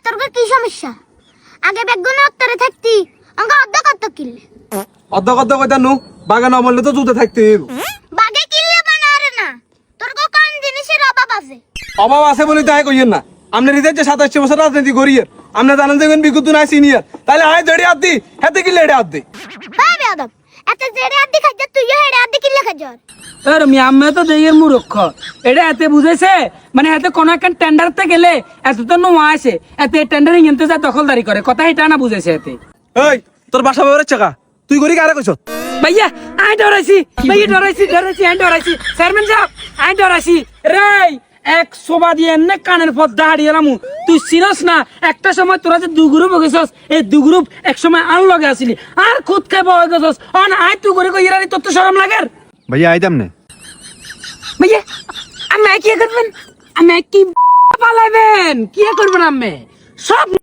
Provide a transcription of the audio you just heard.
তোর কি সমস্যা? আগে বেগুনে উত্তরে থাকতি অঙ্গ অর্ধ কত কিনলে অর্ধ কইতা নু বাগান আমলে তো জুতে থাকতে বাগে কিনলে বানারে না তোর কোন জিনিসের অভাব আছে? অভাব আছে বলে তাই কইয়েন না। আপনার হৃদয় যে 27 বছর রাজনীতি করিয়ের আপনি জানেন যে বিকুত নাই সিনিয়র, তাহলে আয় জড়ি হাত দি হাতে কি লেড়ে হাত দি হ্যাঁ বেয়াদব, এত জেড়ে আদি খাইতে তুই হেড়ে আদি কিনলে খাজর। আর মি আম্মে তো দেয়ের মূর্খ এটা এতে বুঝেছে, মানে এতে কোন একটা টেন্ডারতে গেলে এত তো নোয়া আসে, এতে টেন্ডারিং এনতে যায় দখলদারি করে, কথা এটা না বুঝেছে এতে। এই তোর বাসা বাবার চাকা তুই করি কারে কইছ? ভাইয়া আই ডরাইছি, ভাইয়া ডরাইছি আই ডরাইছি, চেয়ারম্যান সাহেব আই ডরাইছি রে। এক সোবা দিয়ে এনে কানের পর দাঁড়িয়ে এলামু, তুই চিনস না একটা সময় তোরা যে দু গ্রুপ গেছস, এই দু গ্রুপ এক সময় আর লগে আসিলি আর খুদ খাই বয়ে গেছস, অন আই তুই করে কই ইরানি তোর তো শরম লাগের। ভাইয়া আইতাম না। ভাইয়া আমি কি করবেন, আমি কি পালাবেন, কি করবেন আমি সব